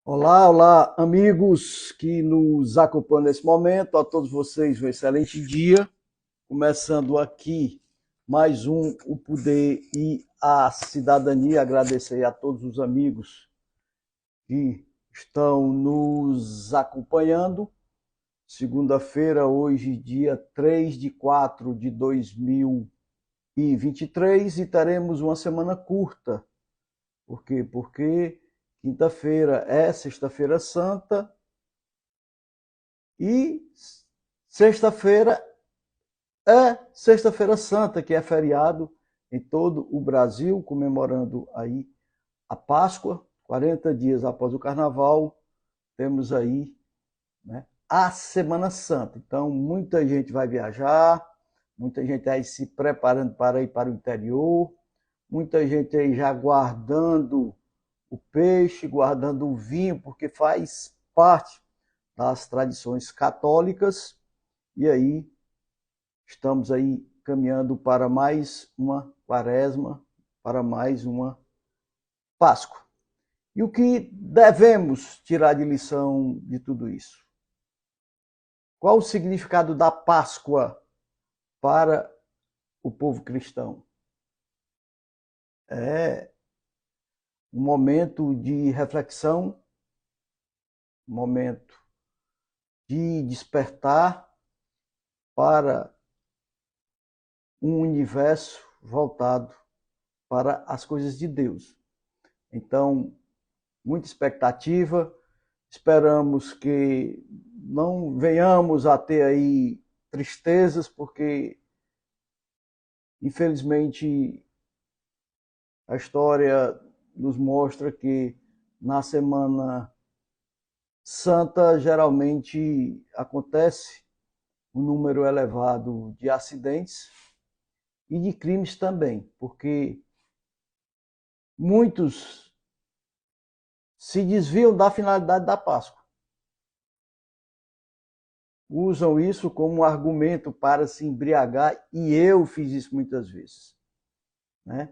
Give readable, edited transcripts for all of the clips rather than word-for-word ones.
Olá, olá, amigos que nos acompanham nesse momento. A todos vocês um excelente dia. Começando aqui mais um O Poder e a Cidadania. Agradecer a todos os amigos que estão nos acompanhando. Segunda-feira, hoje, dia 3 de 4 de 2023, e teremos uma semana curta. Por quê? Porque quinta-feira é Sexta-feira Santa. E sexta-feira é Sexta-feira Santa, que é feriado em todo o Brasil, comemorando aí a Páscoa. 40 dias após o Carnaval, temos aí, né, a Semana Santa. Então, muita gente vai viajar, muita gente aí se preparando para ir para o interior, muita gente aí já guardando o peixe, guardando o vinho, porque faz parte das tradições católicas. E aí estamos aí caminhando para mais uma quaresma, para mais uma Páscoa. E o que devemos tirar de lição de tudo isso? Qual o significado da Páscoa para o povo cristão? É um momento de reflexão, um momento de despertar para um universo voltado para as coisas de Deus. Então, muita expectativa, esperamos que não venhamos a ter aí tristezas, porque infelizmente a história nos mostra que na Semana Santa geralmente acontece um número elevado de acidentes e de crimes também, porque muitos se desviam da finalidade da Páscoa. Usam isso como um argumento para se embriagar, e eu fiz isso muitas vezes, né?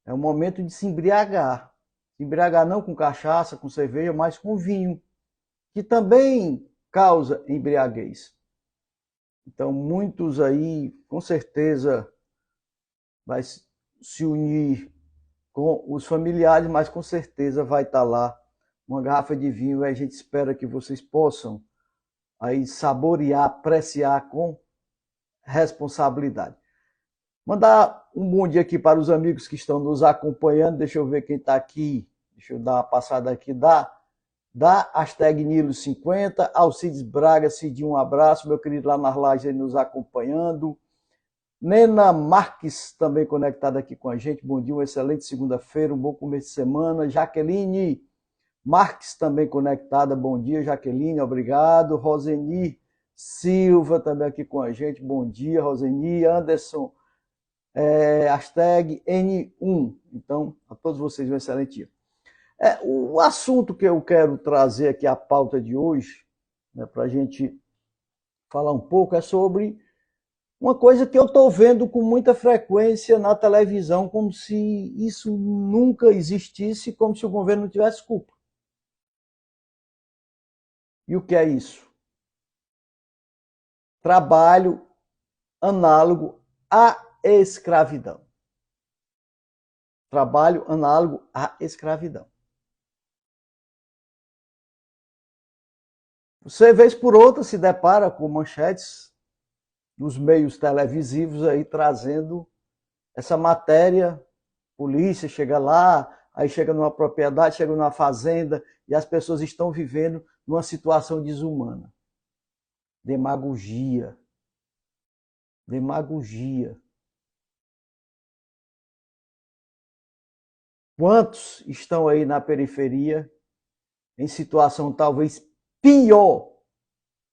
É um momento de se embriagar. Se embriagar não com cachaça, com cerveja, mas com vinho, que também causa embriaguez. Então, muitos aí, com certeza, vai se unir com os familiares, mas com certeza vai estar lá uma garrafa de vinho, e a gente espera que vocês possam aí saborear, apreciar com responsabilidade. Mandar um bom dia aqui para os amigos que estão nos acompanhando. Deixa eu ver quem está aqui. Deixa eu dar uma passada aqui. Da hashtag Nilo50. Alcides Braga, Cidinho, um abraço. Meu querido lá nas lajes aí nos acompanhando. Nena Marques também conectada aqui com a gente. Bom dia, uma excelente segunda-feira, um bom começo de semana. Jaqueline Marques também conectada. Bom dia, Jaqueline, obrigado. Roseni Silva também aqui com a gente. Bom dia, Roseni. Anderson, hashtag N1. Então, a todos vocês um excelente dia. O assunto que eu quero trazer aqui, a pauta de hoje, né, para a gente falar um pouco, é sobre uma coisa que eu estou vendo com muita frequência na televisão, como se isso nunca existisse, como se o governo não tivesse culpa. E o que é isso? Trabalho análogo à escravidão. Trabalho análogo à escravidão. Você, vez por outra, se depara com manchetes nos meios televisivos aí trazendo essa matéria. Polícia chega lá, aí chega numa propriedade, chega numa fazenda, e as pessoas estão vivendo numa situação desumana. Demagogia. Demagogia. Quantos estão aí na periferia em situação talvez pior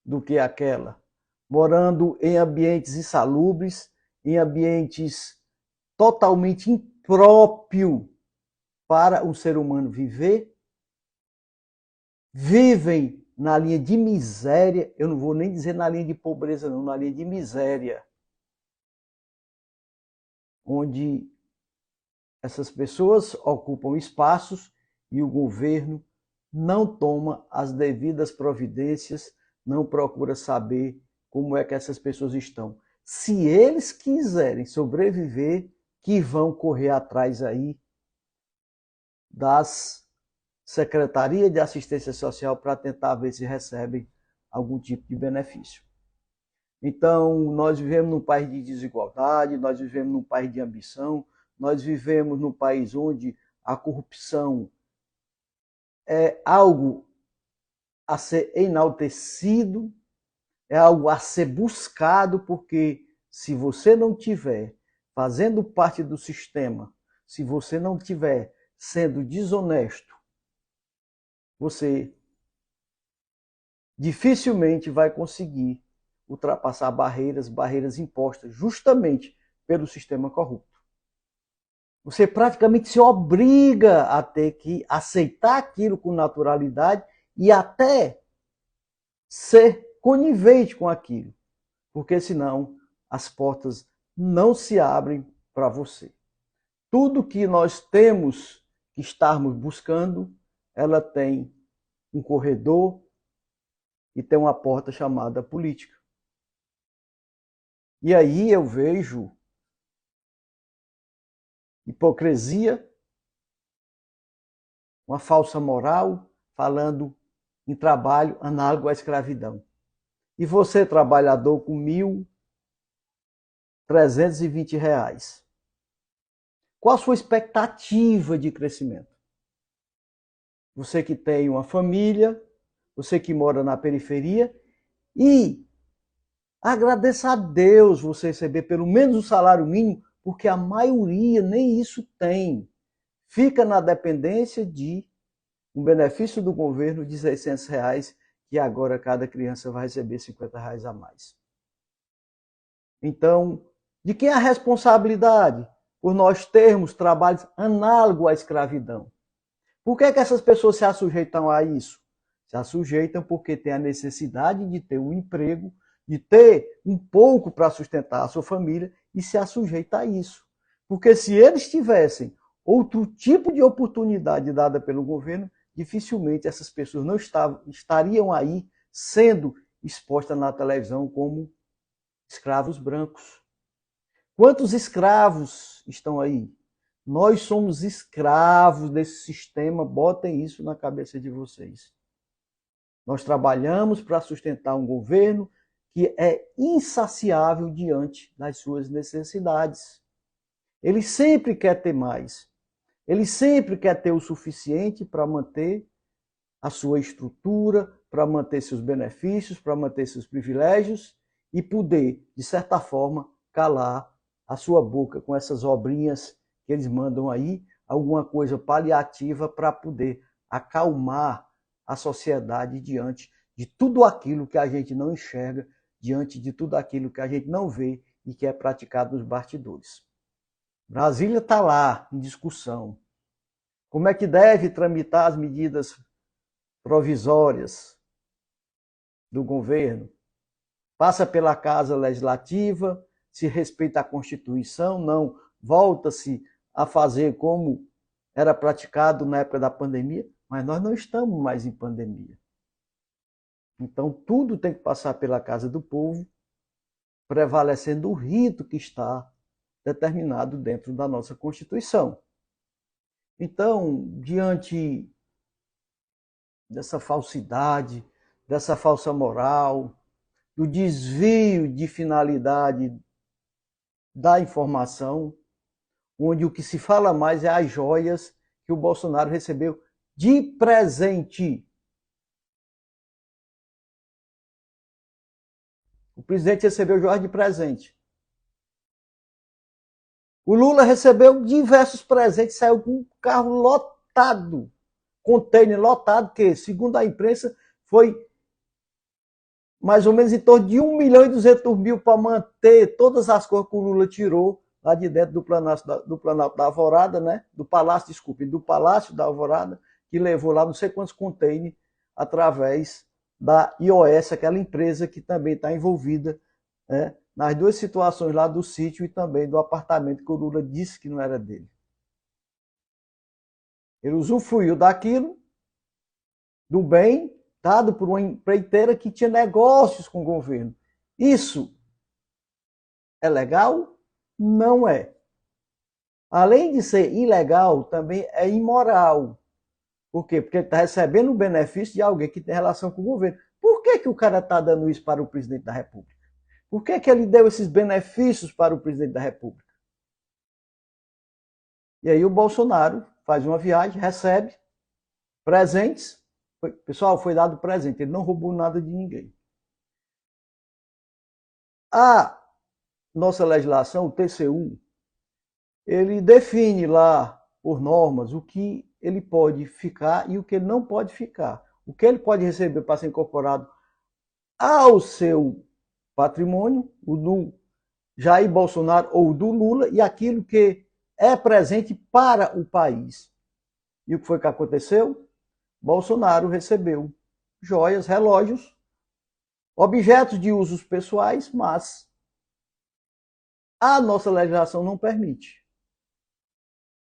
do que aquela, morando em ambientes insalubres, em ambientes totalmente impróprios para um ser humano viver, vivem na linha de miséria. Eu não vou nem dizer na linha de pobreza, não, na linha de miséria, onde essas pessoas ocupam espaços e o governo não toma as devidas providências, não procura saber como é que essas pessoas estão. Se eles quiserem sobreviver, que vão correr atrás aí das Secretarias de Assistência Social para tentar ver se recebem algum tipo de benefício. Então, nós vivemos num país de desigualdade, nós vivemos num país de ambição, nós vivemos num país onde a corrupção é algo a ser enaltecido, é algo a ser buscado, porque se você não tiver fazendo parte do sistema, se você não tiver sendo desonesto, você dificilmente vai conseguir ultrapassar barreiras impostas justamente pelo sistema corrupto. Você praticamente se obriga a ter que aceitar aquilo com naturalidade e até ser conivente com aquilo, porque senão as portas não se abrem para você. Tudo que nós temos que estarmos buscando, ela tem um corredor e tem uma porta chamada política. E aí eu vejo hipocrisia, uma falsa moral, falando em trabalho análogo à escravidão. E você, trabalhador, com R$ 1.320, qual a sua expectativa de crescimento? Você que tem uma família, você que mora na periferia, e agradeça a Deus você receber pelo menos o salário mínimo, porque a maioria nem isso tem. Fica na dependência de um benefício do governo de R$ 600, que agora cada criança vai receber R$ 50 a mais. Então, de quem é a responsabilidade por nós termos trabalhos análogos à escravidão? Por que essas pessoas se assujeitam a isso? Se assujeitam porque têm a necessidade de ter um emprego, de ter um pouco para sustentar a sua família e se assujeita a isso. Porque se eles tivessem outro tipo de oportunidade dada pelo governo, dificilmente essas pessoas não estariam aí sendo expostas na televisão como escravos brancos. Quantos escravos estão aí? Nós somos escravos desse sistema, botem isso na cabeça de vocês. Nós trabalhamos para sustentar um governo que é insaciável diante das suas necessidades. Ele sempre quer ter mais. Ele sempre quer ter o suficiente para manter a sua estrutura, para manter seus benefícios, para manter seus privilégios e poder, de certa forma, calar a sua boca com essas obrinhas que eles mandam aí, alguma coisa paliativa para poder acalmar a sociedade diante de tudo aquilo que a gente não enxerga, diante de tudo aquilo que a gente não vê e que é praticado nos bastidores. Brasília está lá em discussão. Como é que deve tramitar as medidas provisórias do governo? Passa pela Casa Legislativa, se respeita a Constituição, não volta-se a fazer como era praticado na época da pandemia, mas nós não estamos mais em pandemia. Então tudo tem que passar pela Casa do Povo, prevalecendo o rito que está determinado dentro da nossa Constituição. Então, diante dessa falsidade, dessa falsa moral, do desvio de finalidade da informação, onde o que se fala mais é as joias que o Bolsonaro recebeu de presente. O presidente recebeu joias de presente. O Lula recebeu diversos presentes, saiu com um carro lotado, container lotado, que, segundo a imprensa, foi mais ou menos em torno de 1.200.000 para manter todas as coisas que o Lula tirou lá de dentro do Planalto da Alvorada, né? Do Palácio da Alvorada, que levou lá não sei quantos containers através da IOS, aquela empresa que também está envolvida, né, nas duas situações lá do sítio e também do apartamento que o Lula disse que não era dele. Ele usufruiu daquilo do bem dado por uma empreiteira que tinha negócios com o governo. Isso é legal? Não é. Além de ser ilegal, também é imoral. Por quê? Porque ele está recebendo o benefício de alguém que tem relação com o governo. Por que, que o cara está dando isso para o presidente da República? Por que, que ele deu esses benefícios para o presidente da República? E aí o Bolsonaro faz uma viagem, recebe presentes. Pessoal, foi dado presente, ele não roubou nada de ninguém. A nossa legislação, o TCU, ele define lá, por normas, o que ele pode ficar e o que ele não pode ficar. O que ele pode receber para ser incorporado ao seu patrimônio, o do Jair Bolsonaro ou do Lula, e aquilo que é presente para o país. E o que foi que aconteceu? Bolsonaro recebeu joias, relógios, objetos de usos pessoais, mas a nossa legislação não permite.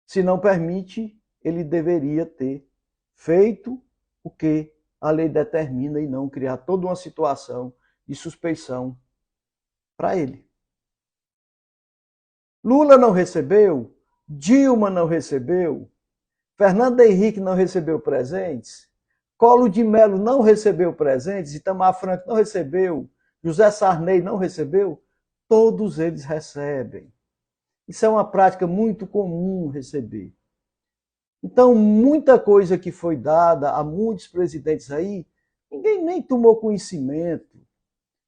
Se não permite, ele deveria ter feito o que a lei determina e não criar toda uma situação de suspeição para ele. Lula não recebeu, Dilma não recebeu, Fernando Henrique não recebeu presentes, Collor de Mello não recebeu presentes, Itamar Franco não recebeu, José Sarney não recebeu, todos eles recebem. Isso é uma prática muito comum receber. Então, muita coisa que foi dada a muitos presidentes aí, ninguém nem tomou conhecimento.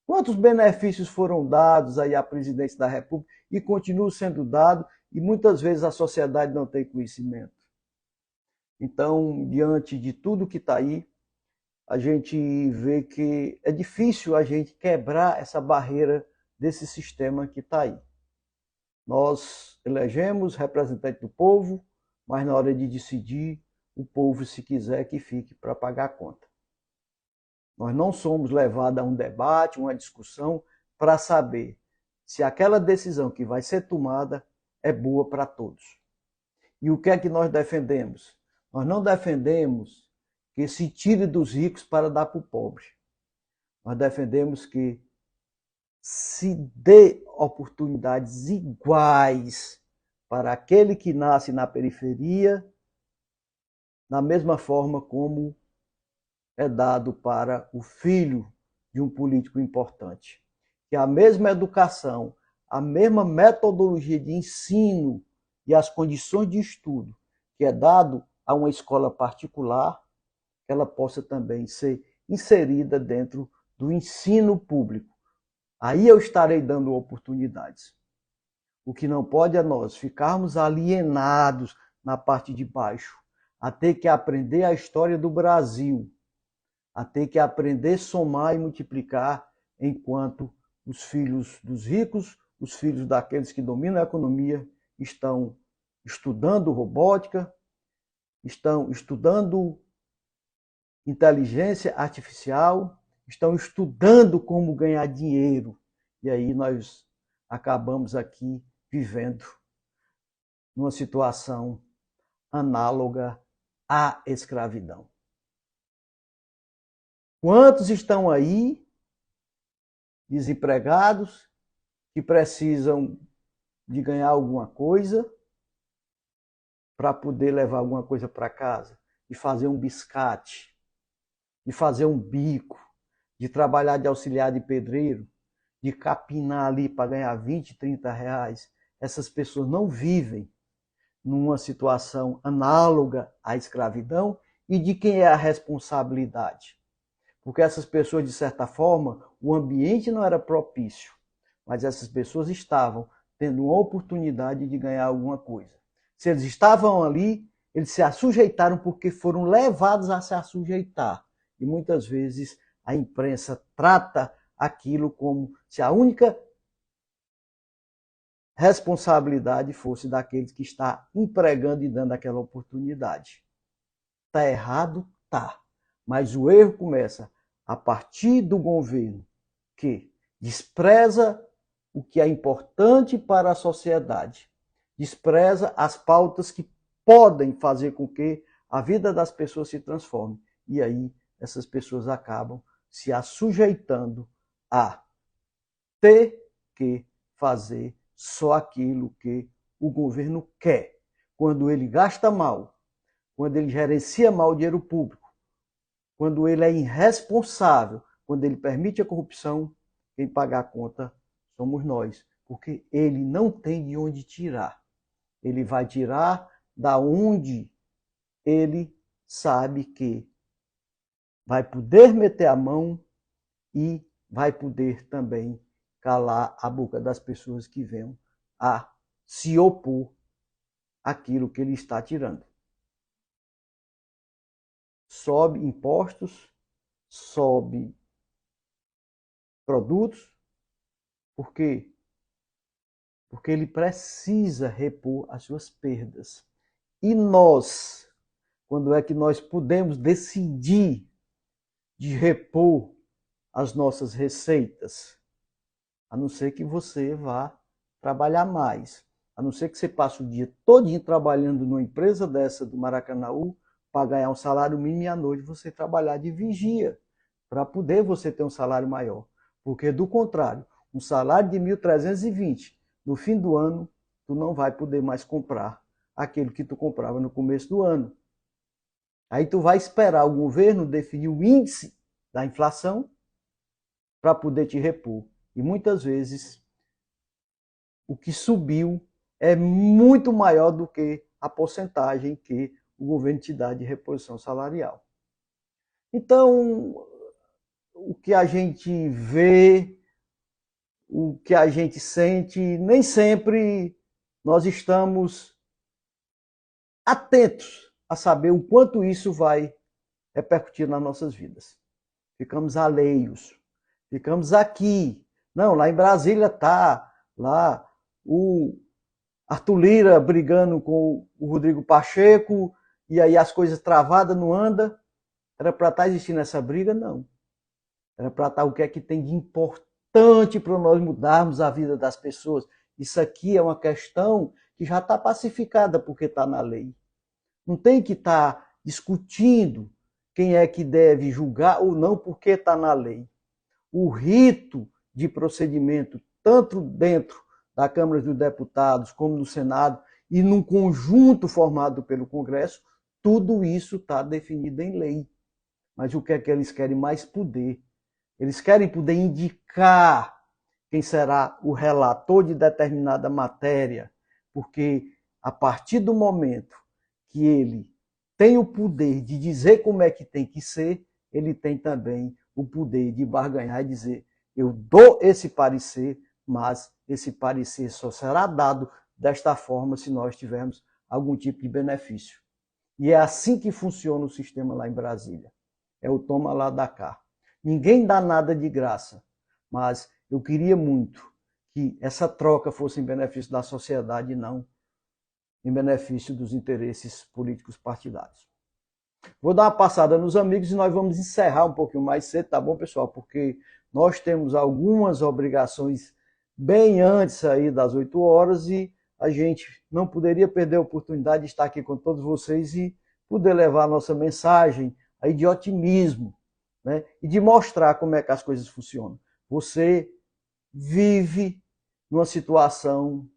Quantos benefícios foram dados aí à presidência da República e continuam sendo dados e muitas vezes a sociedade não tem conhecimento. Então, diante de tudo que está aí, a gente vê que é difícil a gente quebrar essa barreira desse sistema que está aí. Nós elegemos representantes do povo, mas na hora de decidir, o povo, se quiser, que fique para pagar a conta. Nós não somos levados a um debate, uma discussão, para saber se aquela decisão que vai ser tomada é boa para todos. E o que é que nós defendemos? Nós não defendemos que se tire dos ricos para dar para o pobre. Nós defendemos que se dê oportunidades iguais para aquele que nasce na periferia, da mesma forma como é dado para o filho de um político importante. Que a mesma educação, a mesma metodologia de ensino e as condições de estudo que é dado a uma escola particular, ela possa também ser inserida dentro do ensino público. Aí eu estarei dando oportunidades. O que não pode é nós ficarmos alienados na parte de baixo, a ter que aprender a história do Brasil, a ter que aprender a somar e multiplicar, enquanto os filhos dos ricos, os filhos daqueles que dominam a economia, estão estudando robótica, estão estudando inteligência artificial, estão estudando como ganhar dinheiro. E aí nós acabamos aqui vivendo numa situação análoga à escravidão. Quantos estão aí desempregados, que precisam de ganhar alguma coisa para poder levar alguma coisa para casa, de fazer um biscate, de fazer um bico, de trabalhar de auxiliar de pedreiro, de capinar ali para ganhar 20, 30 reais. Essas pessoas não vivem numa situação análoga à escravidão, e de quem é a responsabilidade? Porque essas pessoas, de certa forma, o ambiente não era propício, mas essas pessoas estavam tendo uma oportunidade de ganhar alguma coisa. Se eles estavam ali, eles se assujeitaram porque foram levados a se assujeitar. E muitas vezes a imprensa trata aquilo como se a única responsabilidade fosse daqueles que está empregando e dando aquela oportunidade. Está errado? Tá. Mas o erro começa a partir do governo, que despreza o que é importante para a sociedade, despreza as pautas que podem fazer com que a vida das pessoas se transforme. e aí essas pessoas acabam se assujeitando a ter que fazer só aquilo que o governo quer. Quando ele gasta mal, quando ele gerencia mal o dinheiro público, quando ele é irresponsável, quando ele permite a corrupção, quem paga a conta somos nós, porque ele não tem de onde tirar. Ele vai tirar da onde ele sabe que vai poder meter a mão e vai poder também calar a boca das pessoas que venham a se opor àquilo que ele está tirando. Sobe impostos, sobe produtos, por quê? Porque ele precisa repor as suas perdas. E nós, quando é que nós podemos decidir de repor as nossas receitas? A não ser que você vá trabalhar mais. A não ser que você passe o dia todinho trabalhando numa empresa dessa do Maracanaú para ganhar um salário mínimo e à noite você trabalhar de vigia para poder você ter um salário maior. Porque do contrário, um salário de 1.320 no fim do ano, tu não vai poder mais comprar aquilo que tu comprava no começo do ano. Aí tu vai esperar o governo definir o índice da inflação para poder te repor. E muitas vezes o que subiu é muito maior do que a porcentagem que o governo te dá de reposição salarial. Então, o que a gente vê, o que a gente sente, nem sempre nós estamos atentos a saber o quanto isso vai repercutir nas nossas vidas. Ficamos alheios, ficamos aqui. Não, lá em Brasília tá, lá o Arthur Lira brigando com o Rodrigo Pacheco, e aí as coisas travadas, não anda. Era para estar existindo essa briga? Não. Era para estar o que é que tem de importante para nós mudarmos a vida das pessoas. Isso aqui é uma questão que já está pacificada porque está na lei. Não tem que estar discutindo quem é que deve julgar ou não porque está na lei. O rito de procedimento, tanto dentro da Câmara dos Deputados como no Senado e num conjunto formado pelo Congresso, tudo isso está definido em lei. Mas o que é que eles querem? Mais poder. Eles querem poder indicar quem será o relator de determinada matéria, porque a partir do momento que ele tem o poder de dizer como é que tem que ser, ele tem também o poder de barganhar e dizer: eu dou esse parecer, mas esse parecer só será dado desta forma se nós tivermos algum tipo de benefício. E é assim que funciona o sistema lá em Brasília. É o toma lá da cá. Ninguém dá nada de graça, mas eu queria muito que essa troca fosse em benefício da sociedade e não em benefício dos interesses políticos partidários. Vou dar uma passada nos amigos e nós vamos encerrar um pouquinho mais cedo, tá bom, pessoal? Porque nós temos algumas obrigações bem antes aí das 8 horas e a gente não poderia perder a oportunidade de estar aqui com todos vocês e poder levar a nossa mensagem aí de otimismo, né? E de mostrar como é que as coisas funcionam. Você vive numa situação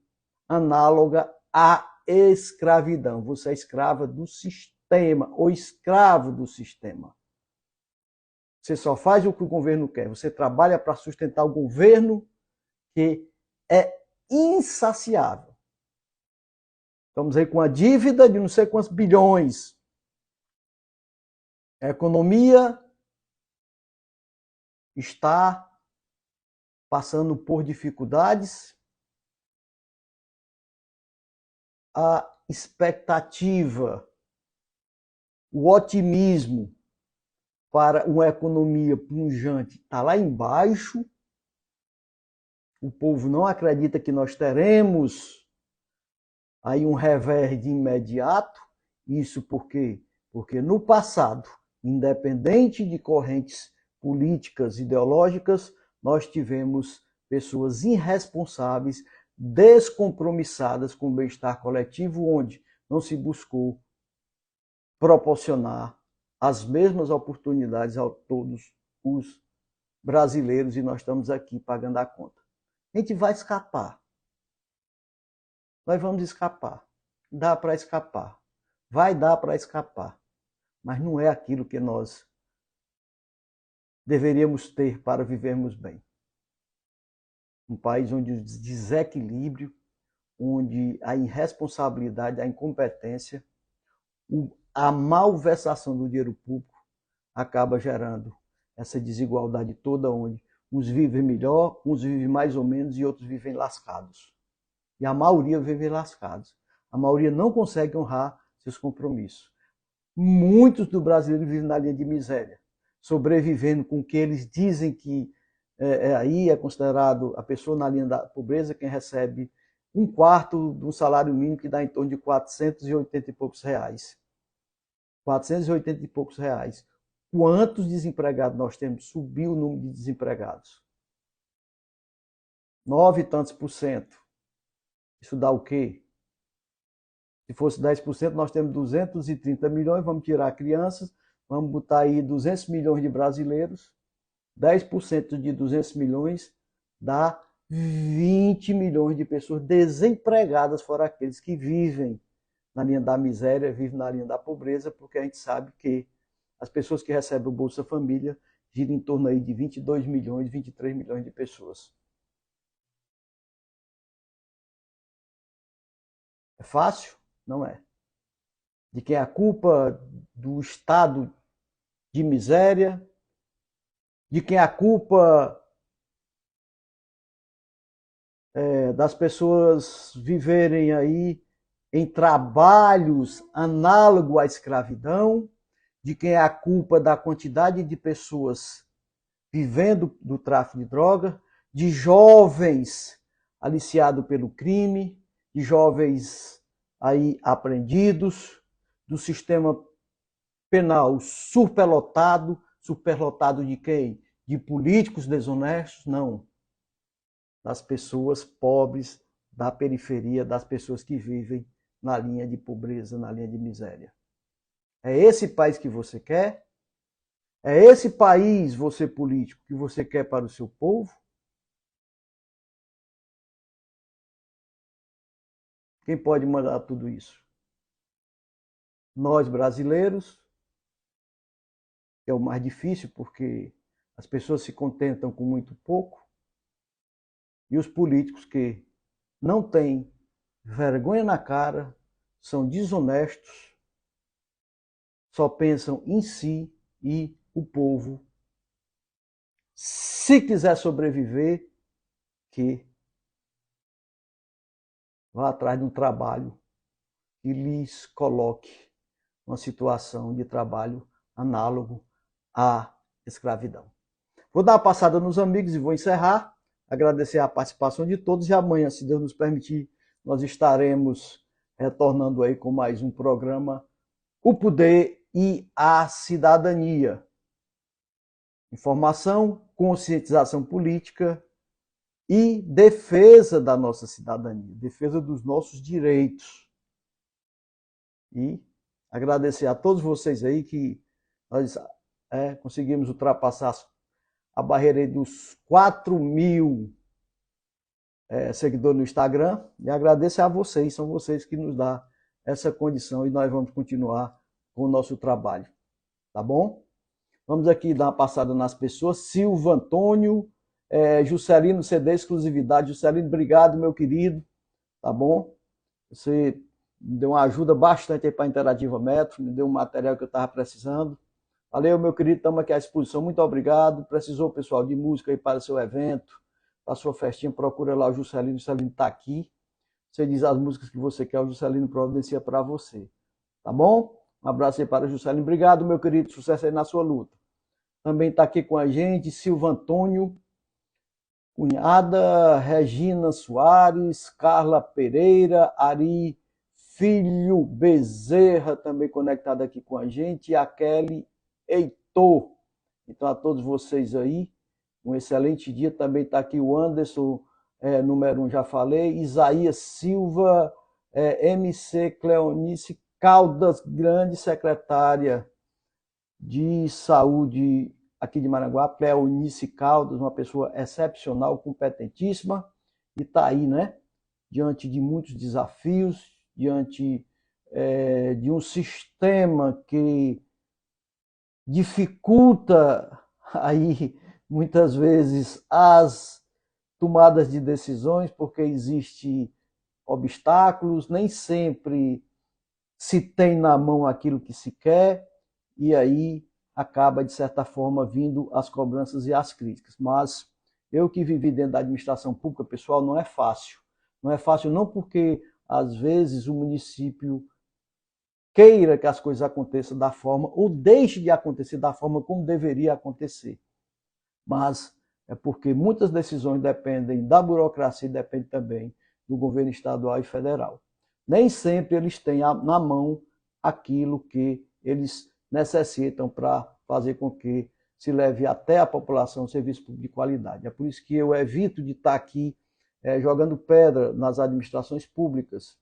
análoga à escravidão. Você é escrava do sistema, ou escravo do sistema. Você só faz o que o governo quer. Você trabalha para sustentar o governo que é insaciável. Estamos aí com a dívida de não sei quantos bilhões. A economia está passando por dificuldades. A expectativa, o otimismo para uma economia pujante está lá embaixo. O povo não acredita que nós teremos aí um revés de imediato. Isso por quê? Porque no passado, independente de correntes políticas, ideológicas, nós tivemos pessoas irresponsáveis, descompromissadas com o bem-estar coletivo, onde não se buscou proporcionar as mesmas oportunidades a todos os brasileiros e nós estamos aqui pagando a conta. A gente vai escapar. Nós vamos escapar. Dá para escapar. Vai dar para escapar. Mas não é aquilo que nós deveríamos ter para vivermos bem. Um país onde o desequilíbrio, onde a irresponsabilidade, a incompetência, a malversação do dinheiro público acaba gerando essa desigualdade toda, onde uns vivem melhor, uns vivem mais ou menos e outros vivem lascados. E a maioria vive lascados. A maioria não consegue honrar seus compromissos. Muitos do brasileiro vivem na linha de miséria, sobrevivendo com o que eles dizem que aí é considerado a pessoa na linha da pobreza, quem recebe um quarto do salário mínimo, que dá em torno de 480 e poucos reais. 480 e poucos reais. Quantos desempregados nós temos? Subiu o número de desempregados. 9 e tantos por cento. Isso dá o quê? Se fosse 10%, nós temos 230 milhões, vamos tirar crianças, vamos botar aí 200 milhões de brasileiros, 10% de 200 milhões dá 20 milhões de pessoas desempregadas, fora aqueles que vivem na linha da miséria, vivem na linha da pobreza, porque a gente sabe que as pessoas que recebem o Bolsa Família giram em torno aí de 22 milhões, 23 milhões de pessoas. É fácil? Não é. De quem é a culpa do estado de miséria, de quem é a culpa das pessoas viverem aí em trabalhos análogos à escravidão, de quem é a culpa da quantidade de pessoas vivendo do tráfico de droga, de jovens aliciados pelo crime, de jovens aí apreendidos, do sistema penal superlotado de quem? De políticos desonestos? Não. Das pessoas pobres, da periferia, das pessoas que vivem na linha de pobreza, na linha de miséria. É esse país que você quer? É esse país, você político, que você quer para o seu povo? Quem pode mandar tudo isso? Nós, brasileiros, que é o mais difícil, porque as pessoas se contentam com muito pouco, e os políticos que não têm vergonha na cara, são desonestos, só pensam em si e o povo, se quiser sobreviver, que vá atrás de um trabalho que lhes coloque uma situação de trabalho análogo à escravidão. Vou dar uma passada nos amigos e vou encerrar. Agradecer a participação de todos e amanhã, se Deus nos permitir, nós estaremos retornando aí com mais um programa O Poder e a Cidadania. Informação, conscientização política e defesa da nossa cidadania, defesa dos nossos direitos. E agradecer a todos vocês aí que nós conseguimos ultrapassar a barreira dos 4.000 seguidores no Instagram. E agradecer a vocês, são vocês que nos dão essa condição e nós vamos continuar com o nosso trabalho. Tá bom? Vamos aqui dar uma passada nas pessoas. Silva Antônio, Juscelino CD Exclusividade. Juscelino, obrigado, meu querido. Tá bom? Você me deu uma ajuda bastante aí para a Interativa Metro, me deu um material que eu estava precisando. Valeu, meu querido, estamos aqui à disposição. Muito obrigado. Precisou, pessoal, de música aí para o seu evento, para a sua festinha, procura lá o Juscelino. O Juscelino está aqui. Você diz as músicas que você quer, o Juscelino providencia para você. Tá bom? Um abraço aí para o Juscelino. Obrigado, meu querido. Sucesso aí na sua luta. Também está aqui com a gente Silva Antônio, cunhada, Regina Soares, Carla Pereira, Ari Filho Bezerra, também conectada aqui com a gente, e a Kelly Heitor. Então, a todos vocês aí, um excelente dia. Também está aqui o Anderson, número 1, já falei, Isaías Silva, MC Cleonice Caldas, grande secretária de saúde aqui de Maranguape, Cleonice Caldas, uma pessoa excepcional, competentíssima, e está aí, né? Diante de muitos desafios, diante de um sistema que dificulta aí muitas vezes as tomadas de decisões, porque existe obstáculos, nem sempre se tem na mão aquilo que se quer, e aí acaba, de certa forma, vindo as cobranças e as críticas. Mas eu que vivi dentro da administração pública, pessoal, não é fácil. Não é fácil não porque, às vezes, o município queira que as coisas aconteçam da forma, ou deixe de acontecer da forma como deveria acontecer. Mas é porque muitas decisões dependem da burocracia e dependem também do governo estadual e federal. Nem sempre eles têm na mão aquilo que eles necessitam para fazer com que se leve até a população um serviço público de qualidade. É por isso que eu evito de estar aqui jogando pedra nas administrações públicas,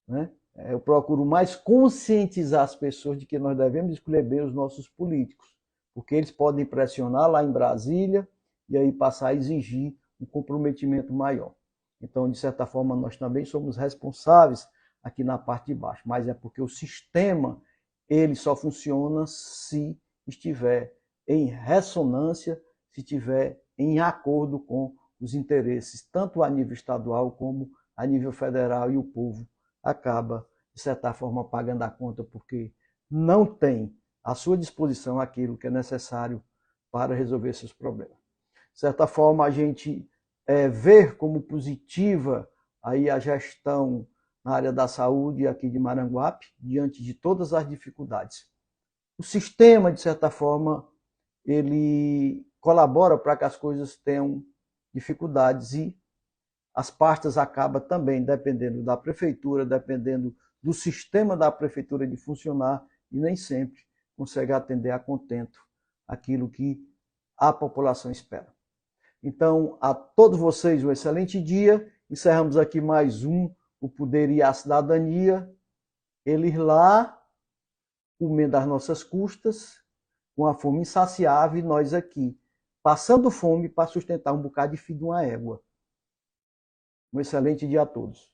né? Eu procuro mais conscientizar as pessoas de que nós devemos escolher bem os nossos políticos, porque eles podem pressionar lá em Brasília e aí passar a exigir um comprometimento maior. Então, de certa forma, nós também somos responsáveis aqui na parte de baixo, mas é porque o sistema ele só funciona se estiver em ressonância, se estiver em acordo com os interesses, tanto a nível estadual como a nível federal, e o povo acaba, de certa forma, pagando a conta porque não tem à sua disposição aquilo que é necessário para resolver seus problemas. De certa forma, a gente ver como positiva aí a gestão na área da saúde aqui de Maranguape, diante de todas as dificuldades. O sistema, de certa forma, ele colabora para que as coisas tenham dificuldades e as pastas acabam também dependendo da prefeitura, dependendo do sistema da prefeitura de funcionar, e nem sempre consegue atender a contento aquilo que a população espera. Então, a todos vocês um excelente dia. Encerramos aqui mais o Poder e a Cidadania. Eles lá, comendo às nossas custas, com a fome insaciável, e nós aqui, passando fome para sustentar um bocado de filho de uma égua. Um excelente dia a todos.